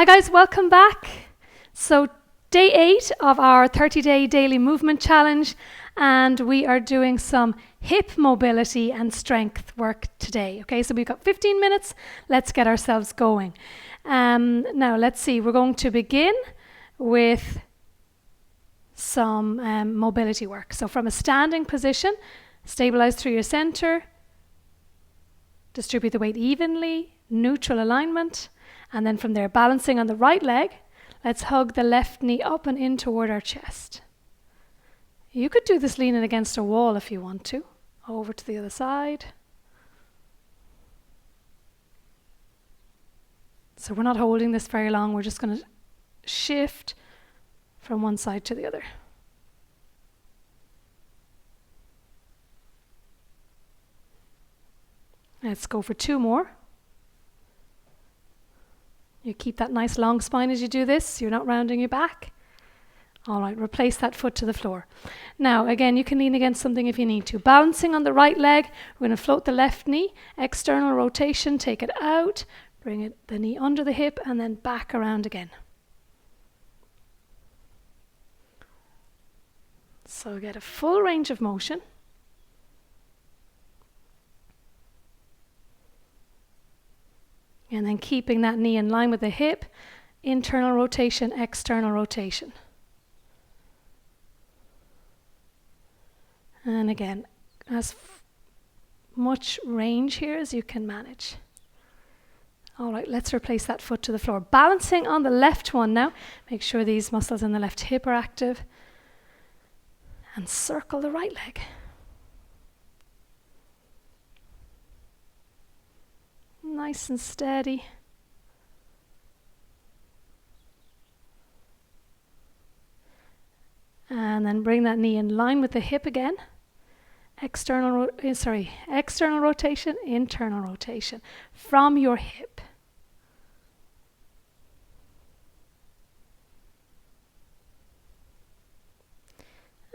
Hi guys, welcome back. So day 8 of our 30-day daily movement challenge, and we are doing some hip mobility and strength work today. Okay, so we've got 15 minutes. Let's get ourselves going. Now let's see, we're going to begin with some mobility work. So from a standing position, stabilize through your center, distribute the weight evenly, neutral alignment. And then from there, balancing on the right leg, let's hug the left knee up and in toward our chest. You could do this leaning against a wall if you want to. Over to the other side. So we're not holding this very long. We're just going to shift from one side to the other. Let's go for 2 more. You keep that nice long spine as you do this. You're not rounding your back. All right, replace that foot to the floor. Now, again, you can lean against something if you need to. Balancing on the right leg, we're going to float the left knee, external rotation, take it out, bring the knee under the hip, and then back around again. So get a full range of motion. And then keeping that knee in line with the hip, internal rotation, external rotation. And again, as much range here as you can manage. All right, let's replace that foot to the floor. Balancing on the left one now. Make sure these muscles in the left hip are active. And circle the right leg. Nice and steady. And then bring that knee in line with the hip again. External rotation, internal rotation from your hip.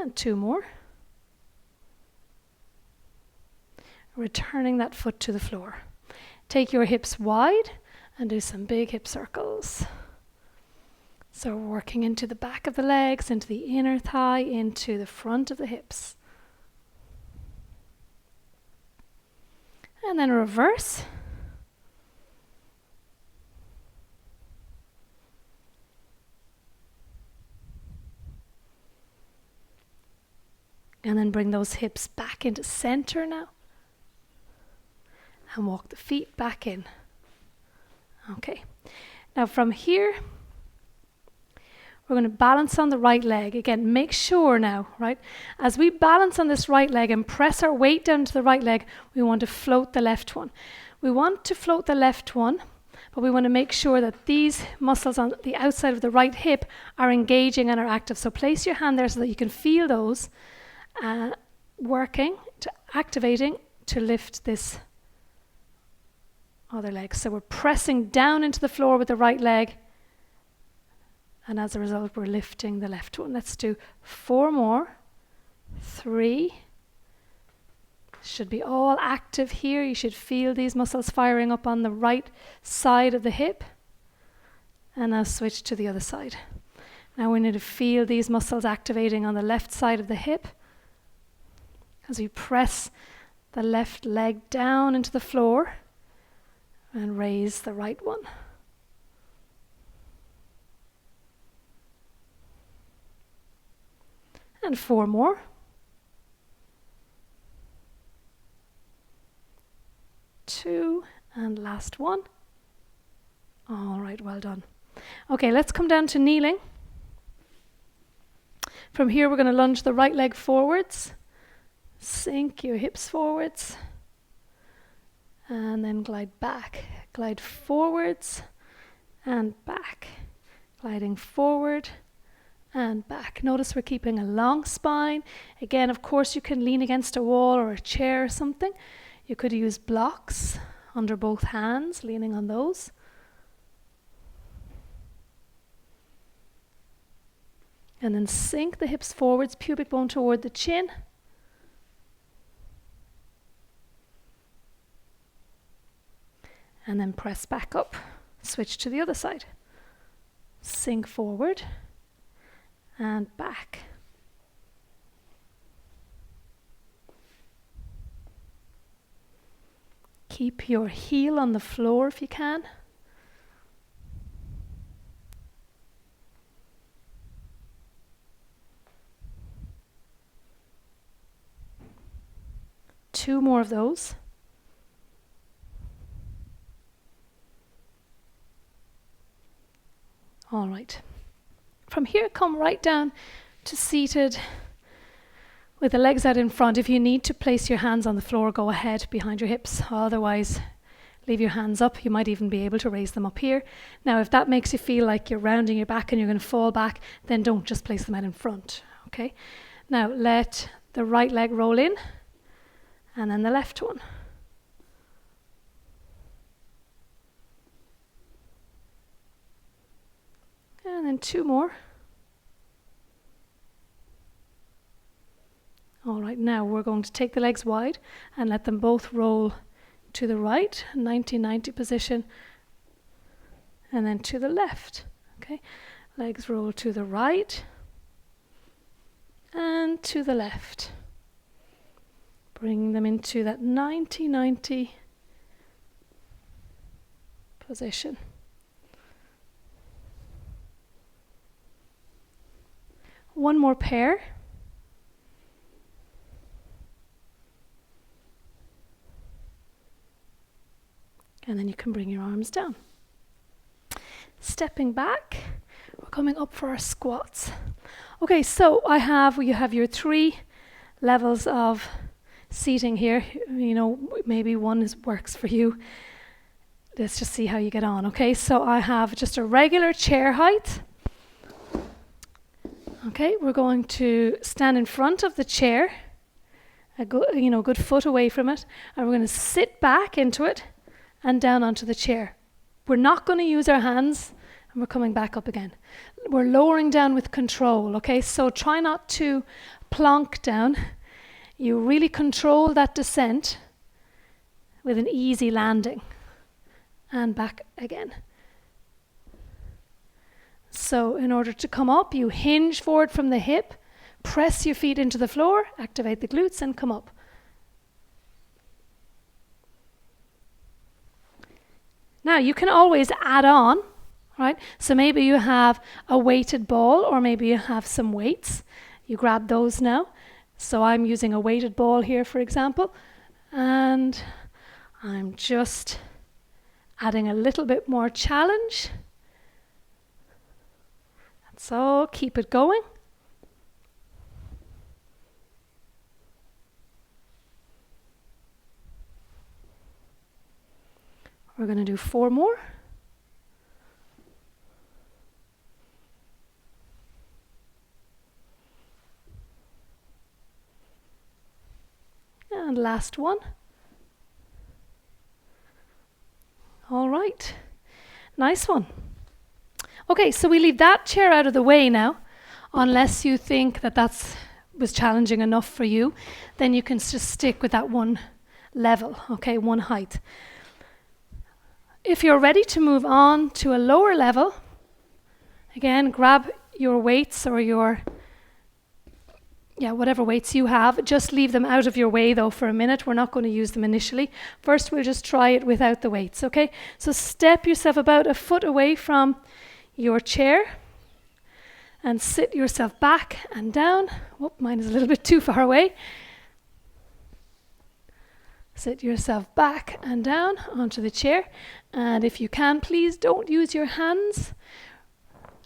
And 2 more. Returning that foot to the floor. Take your hips wide and do some big hip circles. So working into the back of the legs, into the inner thigh, into the front of the hips. And then reverse. And then bring those hips back into center now. And walk the feet back in. Okay. Now from here, we're going to balance on the right leg. Again, make sure now, right? As we balance on this right leg and press our weight down to the right leg, we want to float the left one. We want to float the left one, but we want to make sure that these muscles on the outside of the right hip are engaging and are active. So place your hand there so that you can feel those working, activating to lift this other leg. So we're pressing down into the floor with the right leg, and as a result we're lifting the left one. Let's do 4 more. 3. Should be all active here. You should feel these muscles firing up on the right side of the hip. And now switch to the other side. Now we need to feel these muscles activating on the left side of the hip as we press the left leg down into the floor and raise the right one. And 4 more. 2, and last one. All right, well done. Okay, let's come down to kneeling. From here, we're going to lunge the right leg forwards. Sink your hips forwards. And then glide back. Glide forwards and back. Gliding forward and back. Notice we're keeping a long spine. Again, of course, you can lean against a wall or a chair or something. You could use blocks under both hands, leaning on those. And then sink the hips forwards, pubic bone toward the chin. And then press back up. Switch to the other side. Sink forward and back. Keep your heel on the floor if you can. Two more of those. All right. From here, come right down to seated with the legs out in front. If you need to place your hands on the floor, go ahead behind your hips. Otherwise, leave your hands up. You might even be able to raise them up here. Now, if that makes you feel like you're rounding your back and you're going to fall back, then don't just place them out in front. Okay. Now, let the right leg roll in, and then the left one. And then two more. All right, now we're going to take the legs wide and let them both roll to the right, 90-90 position, and then to the left. Okay, legs roll to the right and to the left. Bring them into that 90-90 position. One more pair. And then you can bring your arms down. Stepping back, we're coming up for our squats. Okay, so you have your 3 levels of seating here. You know, maybe one works for you. Let's just see how you get on. Okay, so I have just a regular chair height. Okay, we're going to stand in front of the chair, a good foot away from it, and we're going to sit back into it and down onto the chair. We're not going to use our hands, and we're coming back up again. We're lowering down with control, okay? So try not to plonk down. You really control that descent with an easy landing. And back again. So in order to come up, you hinge forward from the hip, press your feet into the floor, activate the glutes, and come up. Now you can always add on, right? So maybe you have a weighted ball, or maybe you have some weights. You grab those now. So I'm using a weighted ball here, for example, and I'm just adding a little bit more challenge. So keep it going. We're going to do 4 more. And last one. All right. Nice one. Okay, so we leave that chair out of the way now. Unless you think that was challenging enough for you, then you can just stick with that one level, okay, one height. If you're ready to move on to a lower level, again, grab your weights or whatever weights you have. Just leave them out of your way though for a minute. We're not going to use them initially. First, we'll just try it without the weights, okay? So step yourself about a foot away from your chair and sit yourself back and down. Whoop, mine is a little bit too far away. Sit yourself back and down onto the chair. And if you can, please don't use your hands.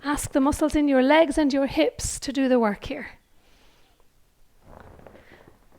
Ask the muscles in your legs and your hips to do the work here.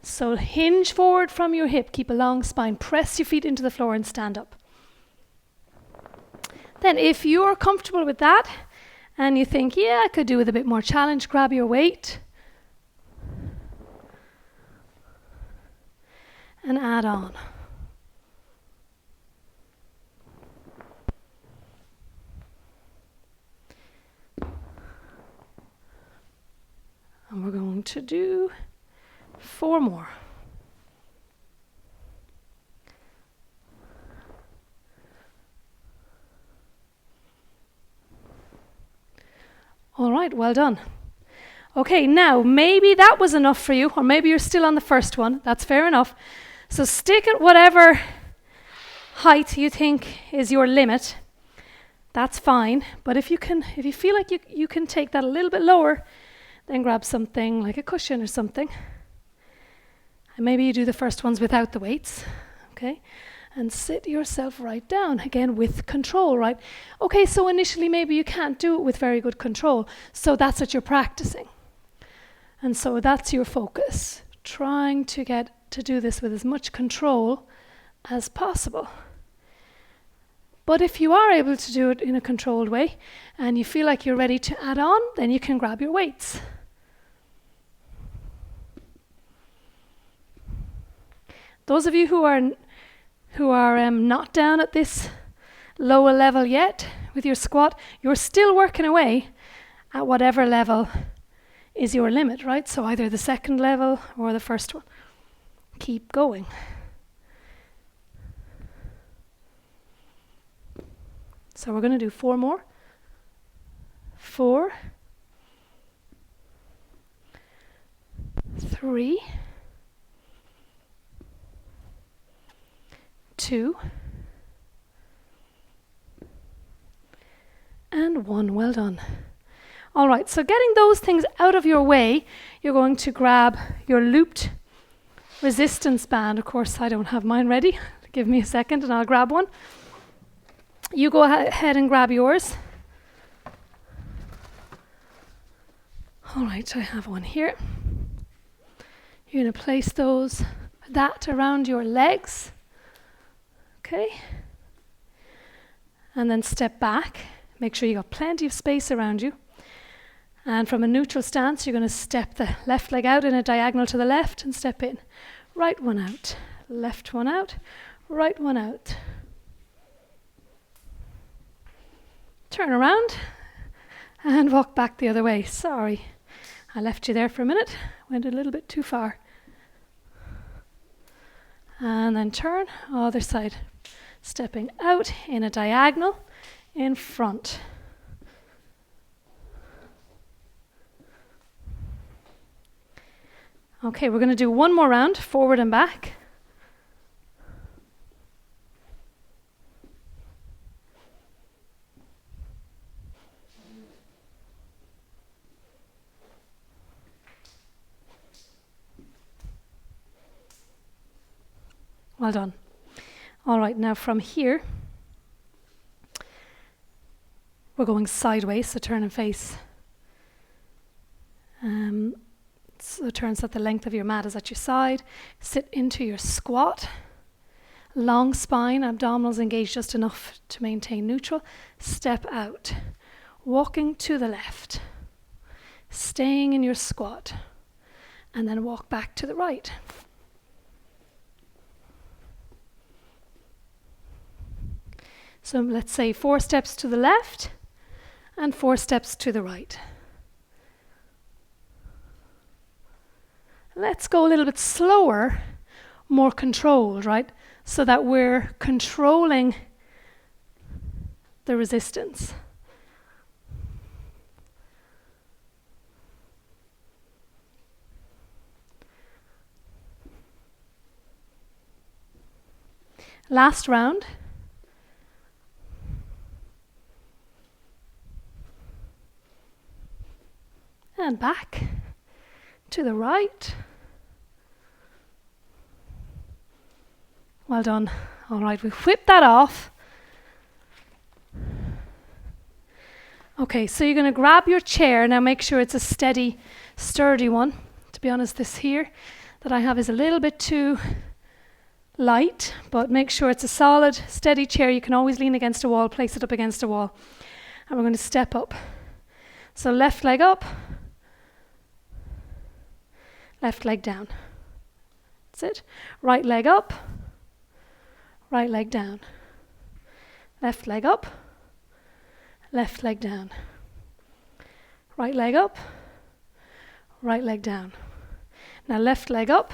So hinge forward from your hip, keep a long spine, press your feet into the floor and stand up. Then if you're comfortable with that and you think, yeah, I could do with a bit more challenge, grab your weight and add on. And we're going to do 4 more. right, well done. Okay, now maybe that was enough for you, or maybe you're still on the first one. That's fair enough. So stick at whatever height you think is your limit. That's fine. But if you feel like you can take that a little bit lower, then grab something like a cushion or something. And maybe you do the first ones without the weights. Okay? And sit yourself right down, again with control, right? Okay, so initially maybe you can't do it with very good control. So that's what you're practicing. And so that's your focus, trying to get to do this with as much control as possible. But if you are able to do it in a controlled way and you feel like you're ready to add on, then you can grab your weights. Those of you who are not down at this lower level yet with your squat, you're still working away at whatever level is your limit, right? So either the second level or the first one. Keep going. So we're going to do 4 more. 4, 3, 2, and 1. Well done. All right, so getting those things out of your way, you're going to grab your looped resistance band. Of course, I don't have mine ready. Give me a second and I'll grab one. You go ahead and grab yours. All right, I have one here. You're going to place that around your legs. Okay. And then step back. Make sure you got plenty of space around you. And from a neutral stance, you're going to step the left leg out in a diagonal to the left and step in. Right one out, left one out, right one out. Turn around and walk back the other way. Sorry, I left you there for a minute. Went a little bit too far. And then turn, other side. Stepping out in a diagonal in front. Okay, we're going to do one more round, forward and back. Well done. All right, now from here, we're going sideways, so turn and face. So turn so that the length of your mat is at your side. Sit into your squat. Long spine, abdominals engaged just enough to maintain neutral. Step out. Walking to the left. Staying in your squat. And then walk back to the right. So let's say 4 steps to the left and 4 steps to the right. Let's go a little bit slower, more controlled, right? So that we're controlling the resistance. Last round. And back to the right. Well done. All right, we whip that off. Okay, so you're going to grab your chair. Now make sure it's a steady, sturdy one. To be honest, this here that I have is a little bit too light, but make sure it's a solid, steady chair. You can always lean against a wall, place it up against a wall. And we're going to step up. So left leg up, left leg down. That's it. Right leg up, right leg down. Left leg up, left leg down. Right leg up, right leg down. Now left leg up,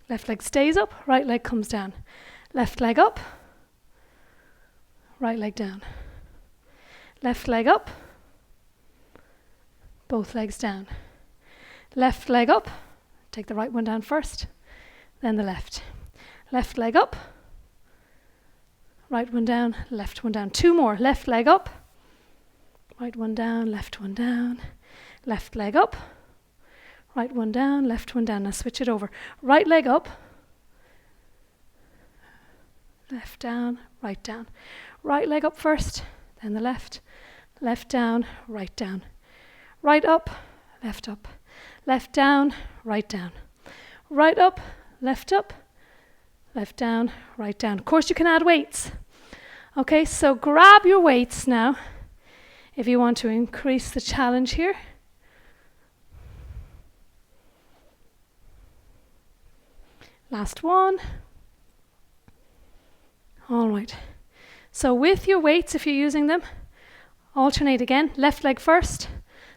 left leg stays up, right leg comes down. Left leg up, right leg down. Left leg up, both legs down. Left leg up, take the right one down first, then the left. Left leg up, right one down, left one down. 2 more, left leg up, right one down, left one down, left leg up, right one down, left one down. Now switch it over. Right leg up, left down, right down. Right leg up first, then the left. Left down, right down. Right up, left down, right down. Right up, left down, right down. Of course you can add weights. Okay, so grab your weights now if you want to increase the challenge here. Last one. All right. So with your weights, if you're using them, alternate again. Left leg first,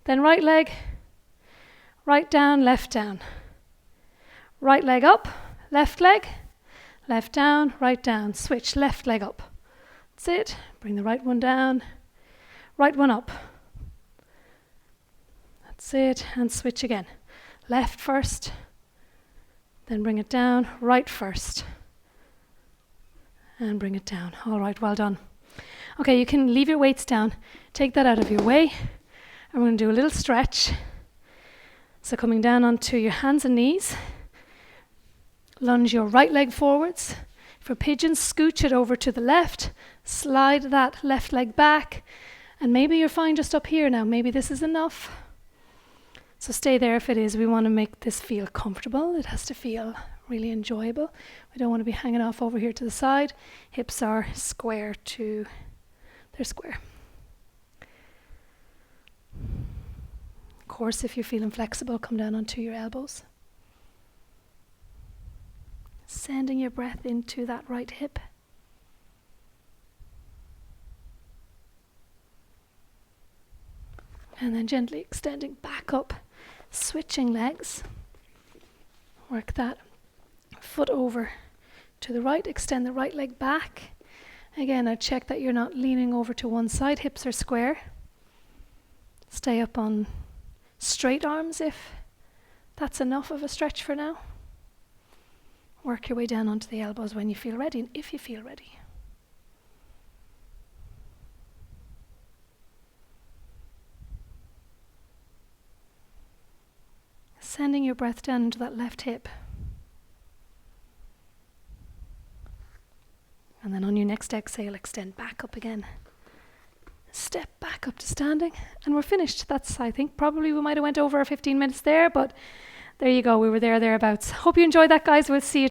then right leg, right down, left down. Right leg up, left leg, left down, right down. Switch, left leg up. That's it. Bring the right one down, right one up. That's it. And switch again. Left first, then bring it down, right first. And bring it down. All right, well done. Okay, you can leave your weights down. Take that out of your way. And we're going to do a little stretch. So coming down onto your hands and knees. Lunge your right leg forwards. For pigeon, scooch it over to the left. Slide that left leg back. And maybe you're fine just up here now. Maybe this is enough. So stay there if it is. We want to make this feel comfortable. It has to feel really enjoyable. We don't want to be hanging off over here to the side. Hips are square to, they're square. Of course, if you're feeling flexible, come down onto your elbows. Sending your breath into that right hip. And then gently extending back up, switching legs. Work that foot over to the right, extend the right leg back. Again, I check that you're not leaning over to one side, hips are square. Stay up on straight arms if that's enough of a stretch for now. Work your way down onto the elbows when you feel ready, and if you feel ready. Sending your breath down into that left hip. And then on your next exhale, extend back up again. Step back up to standing. And we're finished. That's, I think, probably we might have went over our 15 minutes there, but there you go. We were thereabouts. Hope you enjoyed that, guys. We'll see you